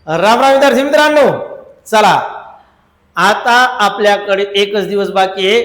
राम राम विद्यार्थी मित्रांनो, चला आता आपल्याकडे एकच दिवस बाकी आहे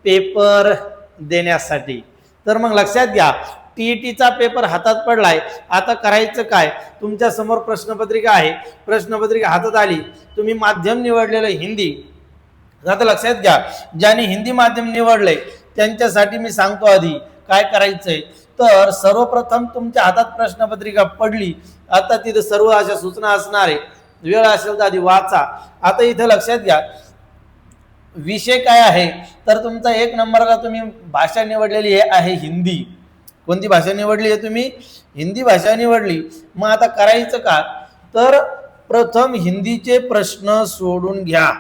पेपर देण्यासाठी. तर मग लक्षात घ्या, टीईटीचा पेपर हातात पडलाय. आता करायचं काय? तुमच्या समोर प्रश्नपत्रिका आहे. प्रश्नपत्रिका हातात आली, तुम्ही माध्यम निवडलेलं हिंदी. आता लक्षात घ्या, ज्यांनी हिंदी माध्यम निवडलंय त्यांच्यासाठी मी सांगतो आधी काय करायचंय. तर सर्वप्रथम तुमच्या हातात प्रश्नपत्रिका पडली. आता तिथे सर्व अशा सूचना असणार आहे. वेळ असेल तर आधी वाचा. आता इथे लक्षात घ्या, विषय काय आहे. तर तुमचा 1 नंबरला तुम्ही भाषा निवडलेली आहे हिंदी. कोणती भाषा निवडली आहे तुम्ही? हिंदी भाषा निवडली. मग आता करायचं का? तर प्रथम हिंदीचे प्रश्न सोडून घ्या.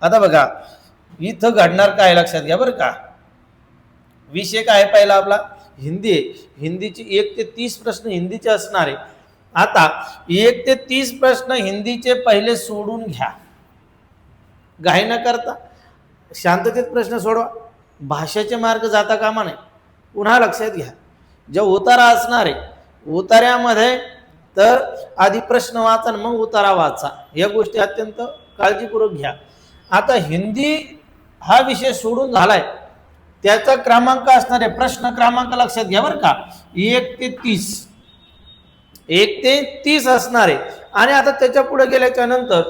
आता बघा इथं घडणार काय लक्षात घ्या बरं का. विषय काय पहिला आपला हिंदी आहे. हिंदीचे 1 ते 30 प्रश्न हिंदीचे असणार आहे. आता 1 ते 30 प्रश्न हिंदीचे पहिले सोडून घ्या, घाई न करता शांततेत प्रश्न सोडवा. भाषेचे मार्ग जाता कामा नये. पुन्हा लक्षात घ्या, जो उतारा असणार आहे उतार्यामध्ये तर आधी प्रश्न वाचा मग उतारा वाचा. या गोष्टी अत्यंत काळजीपूर्वक घ्या. आता हिंदी हा विषय सोडून झालाय, त्याचा क्रमांक असणार आहे प्रश्न क्रमांक लक्षात घ्या बरं का. 1 ते 30 असणार आहे. आणि आता त्याच्या पुढे गेल्याच्या नंतर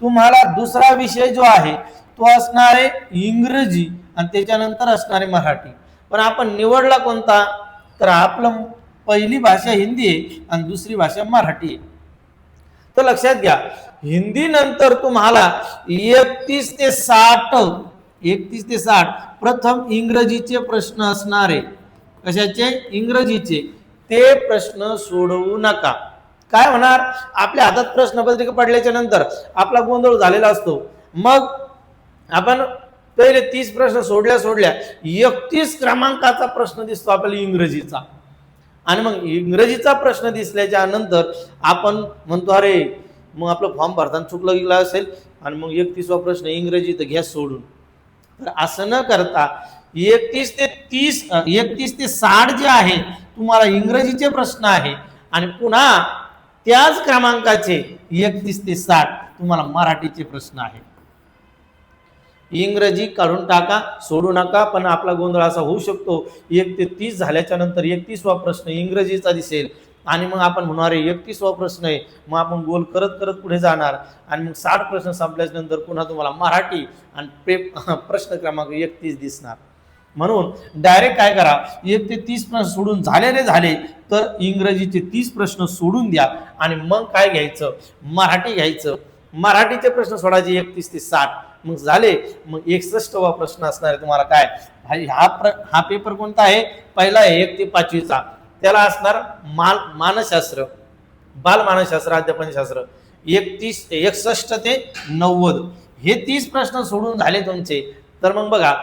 तुम्हाला दुसरा विषय जो आहे तो असणार आहे इंग्रजी आणि त्याच्यानंतर असणार आहे मराठी. पण आपण निवडला कोणता? तर आपलं पहिली भाषा हिंदी आहे आणि दुसरी भाषा मराठी आहे. तर लक्षात घ्या, हिंदी नंतर तुम्हाला 31 ते 60 प्रथम इंग्रजीचे प्रश्न असणार आहे. कशाचे? इंग्रजीचे. ते प्रश्न सोडवू नका. काय होणार? आपल्या हातात प्रश्नपत्रिका पडल्याच्या नंतर आपला गोंधळ झालेला असतो. मग आपण पहिले 30 प्रश्न सोडल्या 31 क्रमांकाचा प्रश्न दिसतो आपल्याला इंग्रजीचा. आणि मग इंग्रजीचा प्रश्न दिसल्याच्या नंतर आपण म्हणतो अरे मग आपलं फॉर्म भरताना चुकलं गेलं असेल आणि मग 31वा प्रश्न इंग्रजी तर घ्या सोडून. तर असं न करता 31 ते 60 जे आहे तुम्हाला इंग्रजीचे प्रश्न आहे आणि पुन्हा त्याच क्रमांकाचे 31 ते 60 तुम्हाला मराठीचे प्रश्न आहे. इंग्रजी काढून टाका, सोडू नका. पण आपला गोंधळ असा होऊ शकतो, 1 ते 30 झाल्याच्या नंतर 31वा प्रश्न इंग्रजीचा दिसेल आणि मग आपण म्हणणार 31वा प्रश्न आहे. मग आपण गोल करत करत पुढे जाणार आणि मग 60 प्रश्न संपल्याच्या नंतर पुन्हा तुम्हाला मराठी आणि प्रश्न क्रमांक 31 दिसणार. म्हणून डायरेक्ट काय करा, 1 ते 30 प्रश्न सोडून झाले तर इंग्रजीचे 30 प्रश्न सोडून द्या आणि मग काय घ्यायचं? मराठी घ्यायचं. मराठीचे प्रश्न सोडायचे 31 ते 60. मग झाले. मग 61वा प्रश्न असणार आहे तुम्हाला काय. हा पेपर कोणता आहे? पहिला आहे 1 ते 5वीचा. त्याला असणार मानसशास्त्र, बालमानसशास्त्र, अध्यापनशास्त्र. 61 ते 90 हे 30 प्रश्न सोडून झाले तुमचे. तर मग बघा,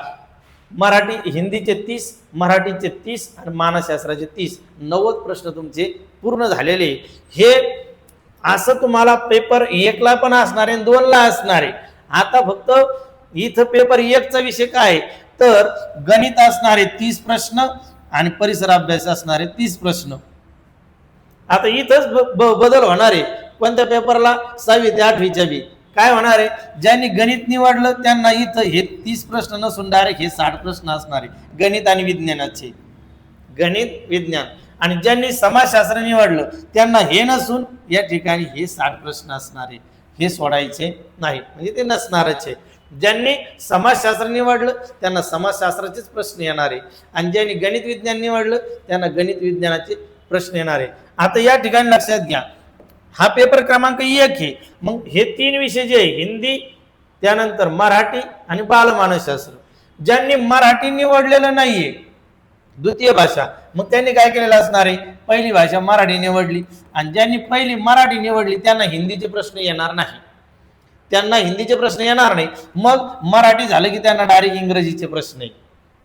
मराठी हिंदीचे 30, मराठीचे 30 आणि मानसशास्त्राचे 30, 90 प्रश्न तुमचे पूर्ण झालेले. हे असं तुम्हाला पेपर 1ला पण असणार आहे 2ला असणार आहे. आता फक्त इथं पेपर 1चा विषय काय तर गणित असणार आहे 30 प्रश्न आणि परिसर अभ्यास असणार आहे 30 प्रश्न. आता इथंच बदल होणार आहे. कोणत्या पेपरला? 6वी ते 8वीच्या बी. काय होणार आहे? ज्यांनी गणित निवडलं त्यांना इथं हे 30 प्रश्न नसून डायरेक्ट हे 60 प्रश्न असणार आहे गणित आणि विज्ञानाचे. गणित विज्ञान. आणि ज्यांनी समाजशास्त्र निवडलं त्यांना हे नसून या ठिकाणी हे 60 प्रश्न असणार आहे. हे सोडायचे नाही, म्हणजे ते नसणारच आहे. ज्यांनी समाजशास्त्र निवडलं त्यांना समाजशास्त्राचेच प्रश्न येणार आहे आणि ज्यांनी गणित विज्ञान निवडलं त्यांना गणित विज्ञानाचे प्रश्न येणार आहे. आता या ठिकाणी लक्षात घ्या, हा पेपर क्रमांक 1 आहे. मग हे 3 विषय जे आहे हिंदी, त्यानंतर मराठी आणि बालमानसशास्त्र. ज्यांनी मराठी निवडलेलं नाहीये द्वितीय भाषा, मग त्यांनी काय केलेलं असणार आहे? पहिली भाषा मराठी निवडली. आणि ज्यांनी पहिली मराठी निवडली त्यांना हिंदीचे प्रश्न येणार नाही. मग मराठी झालं की त्यांना डायरेक्ट इंग्रजीचे प्रश्न आहे.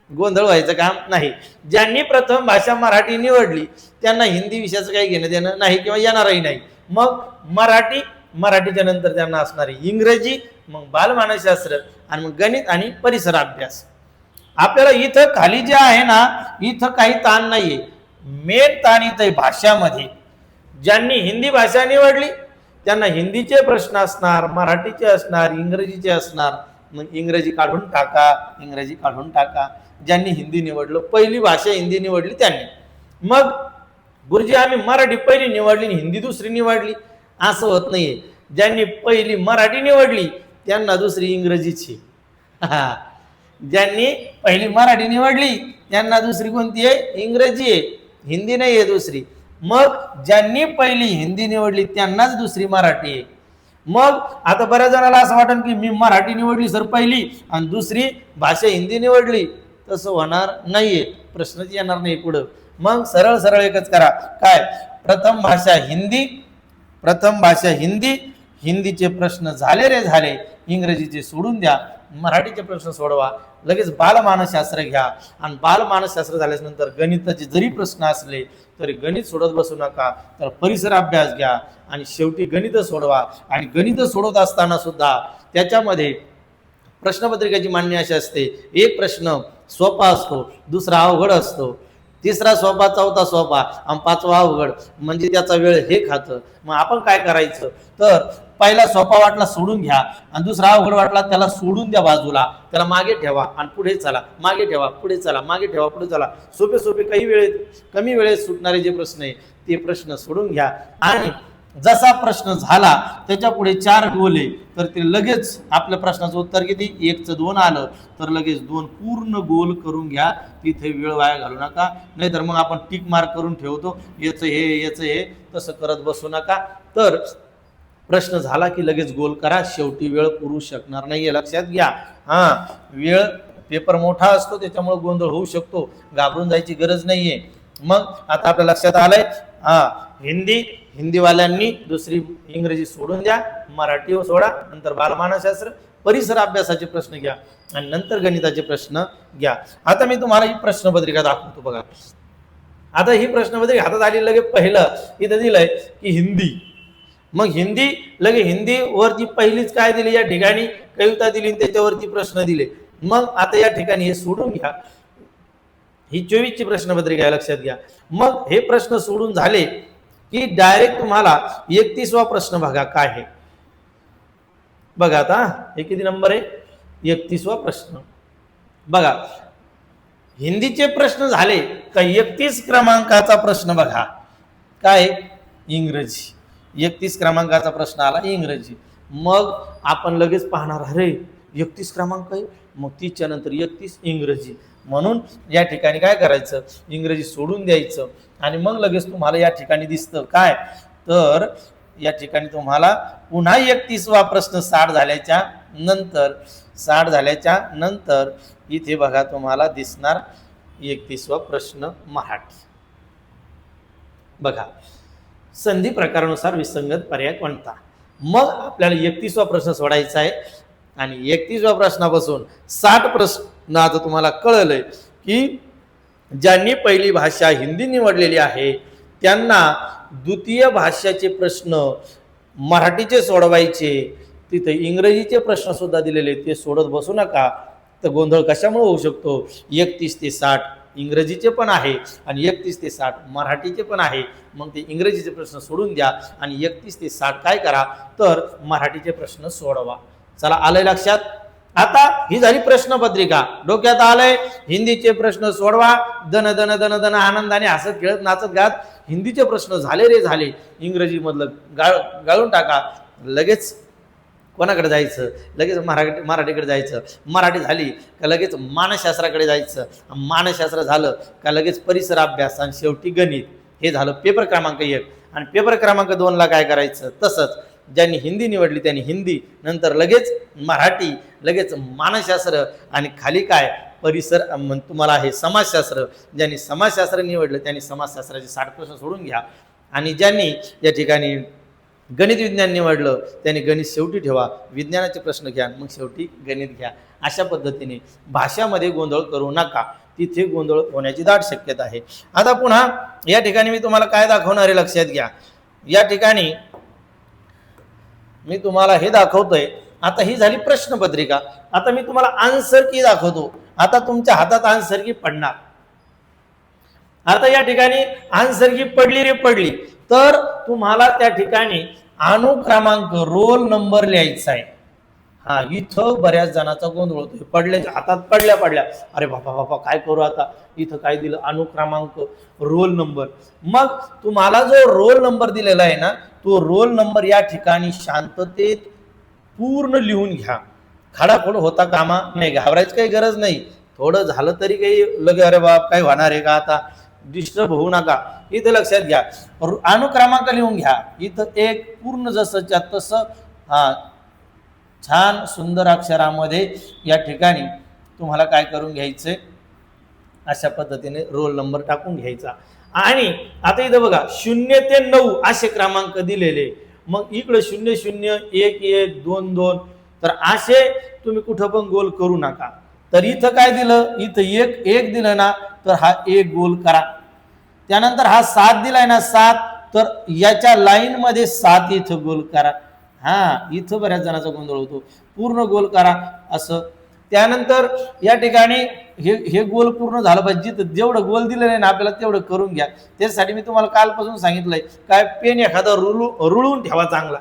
गोंधळ व्हायचं काम नाही. ज्यांनी प्रथम भाषा मराठी निवडली त्यांना हिंदी विषयाचं काही घेणं देणं नाही किंवा येणारही नाही. मग मराठीच्या नंतर त्यांना असणारे इंग्रजी, मग बालमानसशास्त्र आणि मग गणित आणि परिसर अभ्यास. आपल्याला इथं खाली जे आहे ना, इथं काही ताण नाहीये. मेन ताण इथं आहे भाषामध्ये. ज्यांनी हिंदी भाषा निवडली त्यांना हिंदीचे प्रश्न असणार, मराठीचे असणार, इंग्रजीचे असणार. मग इंग्रजी काढून टाका, इंग्रजी काढून टाका. ज्यांनी हिंदी निवडलं, पहिली भाषा हिंदी निवडली त्यांनी. मग गुरुजी आम्ही मराठी पहिली निवडली आणि हिंदी दुसरी निवडली, असं होत नाहीये. ज्यांनी पहिली मराठी निवडली त्यांना दुसरी इंग्रजीची. ज्यांनी पहिली मराठी निवडली त्यांना दुसरी कोणती आहे? इंग्रजी आहे, हिंदी नाही आहे दुसरी. मग ज्यांनी पहिली हिंदी निवडली त्यांनाच दुसरी मराठी आहे. मग आता बऱ्याच जणांना असं वाटेल की मी मराठी निवडली सर पहिली आणि दुसरी भाषा हिंदी निवडली. तसं होणार नाहीये, प्रश्नच येणार नाही पुढं. मग सरळ सरळ एकच करा, काय? प्रथम भाषा हिंदी, प्रथम भाषा हिंदी, हिंदीचे प्रश्न झाले रे झाले, इंग्रजीचे सोडून द्या, मराठीचे प्रश्न सोडवा. लगेच बालमानसशास्त्र घ्या आणि बालमानसशास्त्र झाल्यानंतर गणिताचे जरी प्रश्न असले तरी गणित सोडत बसू नका, तर परिसर अभ्यास घ्या आणि शेवटी गणित सोडवा. आणि गणित सोडवत असताना सुद्धा त्याच्यामध्ये प्रश्नपत्रिकेची मांडणी अशी असते, एक प्रश्न सोपा असतो, दुसरा अवघड असतो, तिसरा सोपा, चौथा सोपा आणि पाचवा अवघड, म्हणजे त्याचा वेळ हे खातं. मग आपण काय करायचं, तर पहिला सोपा वाटला सोडून घ्या आणि दुसरा अवघड वाटला त्याला सोडून द्या बाजूला, त्याला मागे ठेवा आणि पुढे चला, मागे ठेवा पुढे चला, मागे ठेवा पुढे चला. सोपे सोपे काही वेळेत कमी वेळेत सुटणारे जे प्रश्न आहे ते प्रश्न सोडून घ्या. आणि जसा प्रश्न झाला त्याच्या पुढे 4 गोले, तर ते लगेच आपल्या प्रश्नाचं उत्तर किती, 1चं 2 आलं तर लगेच 2 पूर्ण गोल करून घ्या. तिथे वेळ वाया घालू नका, नाहीतर मग आपण टिक मार्क करून ठेवतो, याचं हे याचं हे, तसं करत बसू नका. तर प्रश्न झाला की लगेच गोल करा, शेवटी वेळ पुरू शकणार नाहीये, लक्षात घ्या. वेळ, पेपर मोठा असतो त्याच्यामुळे गोंधळ होऊ शकतो, घाबरून जायची गरज नाहीये. मग आता आपल्या लक्षात आलंय, हिंदी, हिंदीवाल्यांनी दुसरी इंग्रजी सोडून द्या, मराठी सोडा, नंतर बालमानसशास्त्र, परिसर अभ्यासाचे प्रश्न घ्या आणि नंतर गणिताचे प्रश्न घ्या. आता मी तुम्हाला ही प्रश्नपत्रिका दाखवतो बघा. आता ही प्रश्नपत्रिका हातात आली, लगे पहिलं इथं दिलंय की हिंदी. मग हिंदी, लगे हिंदी वरती पहिलीच काय दिली, या ठिकाणी कविता दिली, त्याच्यावरती प्रश्न दिले. मग आता या ठिकाणी हे सोडून घ्या, ही 24ची प्रश्नपत्रिका आहे, लक्षात घ्या. मग हे प्रश्न सोडून झाले की डायरेक्ट तुम्हाला 31वा प्रश्न बघा काय आहे. बघा आता हे किती नंबर आहे, 31वा प्रश्न. बघा हिंदीचे प्रश्न झाले का 31 क्रमांकाचा प्रश्न बघा काय, इंग्रजी. 31 क्रमांकाचा प्रश्न आला इंग्रजी. मग आपण लगेच पाहणार, अरे 31 क्रमांक आहे, मग 30च्या नंतर 31 इंग्रजी. म्हणून या ठिकाणी काय करायचं, इंग्रजी सोडून द्यायचं. आणि मग लगेच तुम्हाला या ठिकाणी दिसतं काय, तर या ठिकाणी तुम्हाला पुन्हा 31वा प्रश्न 60 झाल्याच्या नंतर इथे बघा तुम्हाला दिसणार 31वा प्रश्न मराठी. बघा संधी प्रकारानुसार विसंगत पर्याय कोणता. मग आपल्याला 31वा प्रश्न सोडायचा आहे आणि 31व्या प्रश्नापासून 60 प्रश्न आता तुम्हाला कळलंय की ज्यांनी पहिली भाषा हिंदी निवडलेली आहे त्यांना द्वितीय भाषेचे प्रश्न मराठीचे सोडवायचे. तिथे इंग्रजीचे प्रश्न सुद्धा दिलेले, ते सोडत बसू नका, तर गोंधळ कशामुळे होऊ शकतो. 31 ते 60 इंग्रजीचे पण आहे आणि 31 ते 60 मराठीचे पण आहे. मग ते इंग्रजीचे प्रश्न सोडून द्या आणि 31 ते 60 काय करा, तर मराठीचे प्रश्न सोडवा. चला आलंय लक्षात. आता ही झाली प्रश्नपत्रिका, डोक्यात आलंय. हिंदीचे प्रश्न सोडवा, दन दन दन दन आनंदाने हसत खेळत नाचत गात. हिंदीचे प्रश्न झाले रे झाले, इंग्रजी मधलं गाळून टाका. लगेच कोणाकडे जायचं, लगेच मराठीकडे जायचं. मराठी झाली का लगेच मानसशास्त्राकडे जायचं. मानसशास्त्र झालं का लगेच परिसर अभ्यास आणि शेवटी गणित. हे झालं पेपर क्रमांक 1. आणि पेपर क्रमांक 2ला काय करायचं, तसंच ज्यांनी हिंदी निवडली त्यांनी हिंदी, नंतर लगेच मराठी, लगेच मानसशास्त्र आणि खाली काय परिसर, तुम्हाला आहे समाजशास्त्र. ज्यांनी समाजशास्त्र निवडलं त्यांनी समाजशास्त्राचे 60 प्रश्न सोडून घ्या. आणि ज्यांनी या ठिकाणी गणित विज्ञान निवडलं त्यांनी गणित शेवटी ठेवा, विज्ञानाचे प्रश्न घ्या, मग शेवटी गणित घ्या. अशा पद्धतीने भाषामध्ये गोंधळ करू नका, तिथे गोंधळ होण्याची दाट शक्यता आहे. आता पुन्हा या ठिकाणी मी तुम्हाला काय दाखवणार आहे, लक्षात घ्या. या ठिकाणी मी तुम्हाला हे दाखवतोय. आता ही झाली प्रश्नपत्रिका. आता मी तुम्हाला आन्सर की दाखवतो. आता तुमच्या हातात आन्सर की पडणार. आता या ठिकाणी आन्सर की पडली रे पडली, तर तुम्हाला त्या ठिकाणी अनुक्रमांक रोल नंबर लिहायचा आहे. हा, इथं बऱ्याच जणांचा गोंधळ होतो. पडल्या हातात पडल्या अरे बापा बापा काय करू आता, इथं काय दिलं अनुक्रमांक रोल नंबर. मग तुम्हाला जो रोल नंबर दिलेला आहे ना, तो रोल नंबर या ठिकाणी शांततेत पूर्ण लिहून घ्या. खाडाखोड होता कामा नाही, घाबरायची काही गरज नाही. थोडं झालं तरी काही लगे अरे बाप काय होणार आहे का आता, डिस्टर्ब होऊ नका. इथं लक्षात घ्या, अनुक्रमांक लिहून घ्या. इथं एक पूर्ण जसंच्या तसं छान सुंदर अक्षरामध्ये या ठिकाणी तुम्हाला काय करून घ्यायचंय, अशा पद्धतीने रोल नंबर टाकून घ्यायचा. आणि आता इथं बघा 0 ते 9 असे क्रमांक दिलेले. मग इकडे 0 0 1 1 2 2, तर असे तुम्ही कुठं पण गोल करू नका. तर इथं काय दिलं, इथं 1 1 दिलं ना, तर हा 1 गोल करा. त्यानंतर हा 7 दिलाय ना 7, तर याच्या लाईन मध्ये 7 इथं गोल करा. इथं बऱ्याच जणांचा गोंधळ होतो, पूर्ण गोल करा असं. त्यानंतर या ठिकाणी हे गोल पूर्ण झालं पाहिजे. जिथं जेवढं गोल दिलेलं आहे ना आपल्याला तेवढं करून घ्या. त्यासाठी मी तुम्हाला कालपासून सांगितलंय, काय पेन एखादा रुळून ठेवा चांगला.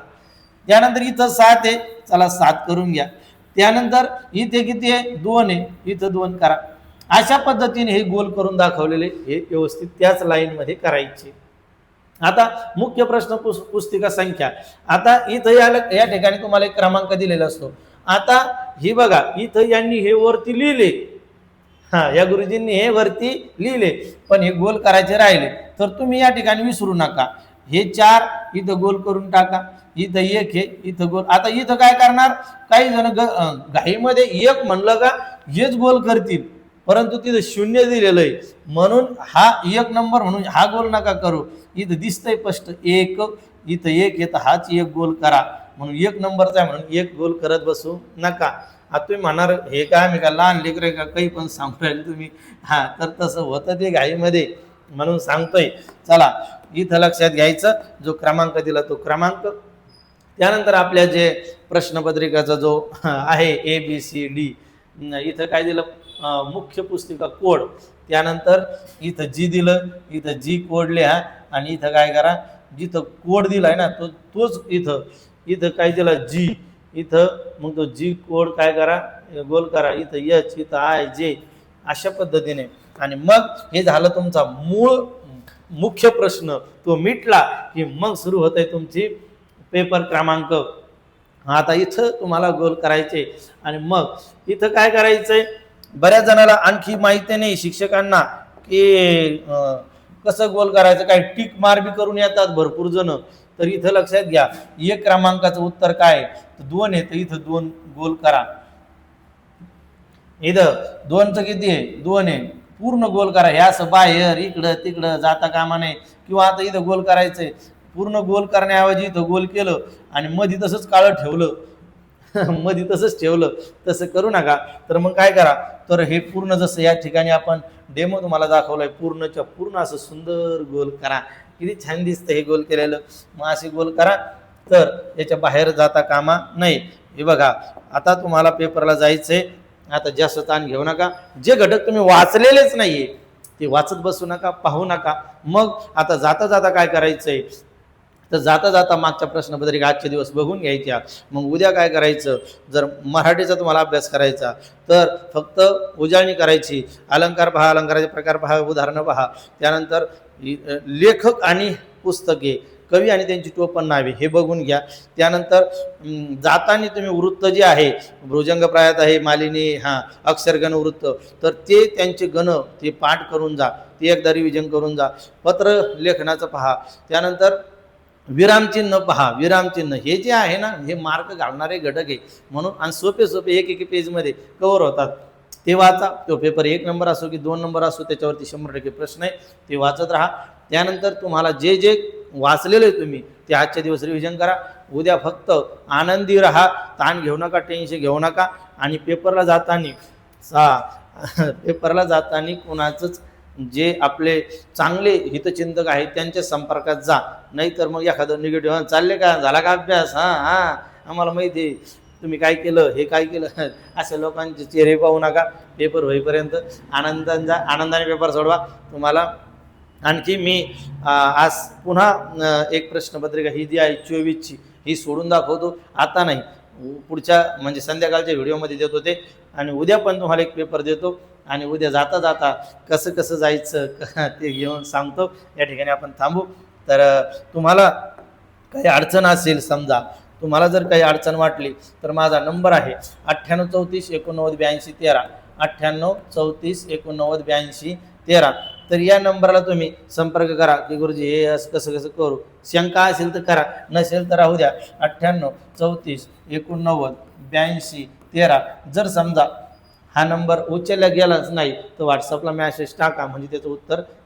त्यानंतर इथं 7 आहे, चला 7 करून घ्या. त्यानंतर इथे किती आहे, 2 आहे, इथं 2 करा. अशा पद्धतीने हे गोल करून दाखवलेले हे व्यवस्थित त्याच लाईन मध्ये करायचे. आता मुख्य प्रश्न पुस्तिका संख्या. आता इथं या ठिकाणी तुम्हाला एक क्रमांक दिलेला असतो. आता ही बघा, इथं यांनी हे वरती लिहिले, या गुरुजींनी हे वरती लिहिले, पण हे गोल करायचे राहिले. तर तुम्ही या ठिकाणी विसरू नका, हे 4 इथं गोल करून टाका. इथं 1 हे इथं गोल. आता इथं काय करणार, काही जण घाईमध्ये 1 म्हणलं का हेच गोल करतील, परंतु तिथं 0 दिलेलं आहे म्हणून हा 1 नंबर म्हणून हा गोल नका करू. इथं दिसतंय स्पष्ट 1, इथं 1 येतं, हाच 1 गोल करा. म्हणून 1 नंबरचा आहे म्हणून 1 गोल करत बसू नका. आता तुम्ही म्हणणार हे काय मी का लहान लेकरे का काही पण सांगताय तुम्ही, तर तसं होतं ते घाईमध्ये म्हणून सांगतोय. चला इथं लक्षात घ्यायचं, जो क्रमांक दिला तो क्रमांक. त्यानंतर आपल्या जे प्रश्नपत्रिकाचा जो आहे ABCD, इथं काय दिलं, मुख्य पुस्तिका कोड. त्यानंतर इथं जी दिलं, इथं जी कोड लिहा. आणि इथं काय करा, जिथं कोड दिलाय ना तोच इथं काय दिला जी, इथं मग तो जी कोड काय करा, गोल करा. इथं H, इथं IJ, अशा पद्धतीने. आणि मग हे झालं तुमचा मूळ मुख्य प्रश्न. तो मिटला की मग सुरू होत आहे तुमची पेपर क्रमांक. आता इथं तुम्हाला गोल करायचे. आणि मग इथं काय करायचंय, बऱ्याच जणाला आणखी माहिती नाही शिक्षकांना की कसं गोल करायचं, काय टिक मार बी करून येतात भरपूर जण. तर इथं लक्षात घ्या, 1 क्रमांकाचं उत्तर काय, 2 आहे, तर इथं 2 गोल करा. इथं 2चं किती आहे, 2 आहे, पूर्ण गोल करा. हे असं बाहेर इकडं तिकडं जाता कामा नये. किंवा आता इथं गोल करायचंय, पूर्ण गोल करण्याऐवजी इथं गोल केलं आणि मध्ये तसंच काळं ठेवलं, मध्ये तसंच ठेवलं, तसं करू नका. तर मग काय करा, तर हे पूर्ण जसं या ठिकाणी आपण डेमो तुम्हाला दाखवलाय, पूर्णच्या पूर्ण असं सुंदर गोल करा. किती छान दिसतं हे गोल केलेलं. मग असे गोल करा, तर याच्या बाहेर जाता कामा नाही. हे बघा, आता तुम्हाला पेपरला जायचंय. आता जास्त ताण घेऊ नका. जे घटक तुम्ही वाचलेलेच नाहीये ते वाचत बसू नका, पाहू नका. मग आता जाता जाता काय करायचंय, तर जाता जाता मागच्या प्रश्नपत्रिका आजचे दिवस बघून घ्यायच्या. मग उद्या काय करायचं, जर मराठीचा तुम्हाला अभ्यास करायचा तर फक्त उजळणी करायची. अलंकार पहा, अलंकाराचे प्रकार पहा, उदाहरणं पहा. त्यानंतर लेखक आणि पुस्तके, कवी आणि त्यांची टोपण नावे हे बघून घ्या. त्यानंतर जाताना तुम्ही वृत्त जे आहे, भृजंगप्रायात आहे, मालिनी, अक्षरगण वृत्त, तर ते त्यांचे गण ते पाठ करून जा, ते एकदा रिव्हिजन करून जा. पत्र लेखनाचं पहा. त्यानंतर विरामचिन्ह पहा. विरामचिन्ह हे जे आहे ना, हे मार्क घालणारे घटक आहे म्हणून. आणि सोपे सोपे एक पेजमध्ये कव्हर होतात, ते वाचा. तो पेपर 1 नंबर असो की 2 नंबर असो, त्याच्यावरती 100% प्रश्न आहे, ते वाचत राहा. त्यानंतर तुम्हाला जे जे वाचलेलं आहे तुम्ही ते आजच्या दिवस रिव्हिजन करा. उद्या फक्त आनंदी राहा, ताण घेऊ नका, टेन्शन घेऊ नका. आणि पेपरला जाताना कोणाचंच जे आपले चांगले हितचिंतक आहेत त्यांच्या संपर्कात जा. नाहीतर मग एखादं निगेटिव्ह, चालले का, झाला का अभ्यास, आम्हाला माहिती आहे तुम्ही काय केलं, हे काय केलं, अशा लोकांचे चेहरे पाहू नका. पेपर होईपर्यंत आनंदाने पेपर सोडवा. तुम्हाला आणखी मी आज पुन्हा एक प्रश्नपत्रिका ही जी आहे 24ची ही सोडून दाखवतो. आता नाही, पुढच्या म्हणजे संध्याकाळच्या व्हिडिओमध्ये देतो ते. आणि उद्या पण तुम्हाला एक पेपर देतो आणि उद्या जाता जाता कसं कसं जायचं ते घेऊन सांगतो. या ठिकाणी आपण थांबू. तर तुम्हाला काही अडचण असेल, समजा तुम्हाला जर काही अडचण वाटली तर माझा नंबर आहे 9834 89 82 13, 9834 89 82 13. तर या नंबरला तुम्ही संपर्क करा की गुरुजी हे असं कसं कसं करू. शंका असेल तर करा, नसेल तर राहू द्या. 9834 89 82 13. जर समजा हा नंबर उचलला गेलाच नाही तर व्हॉट्सअपला मेसेज टाका, म्हणजे त्याचं उत्तर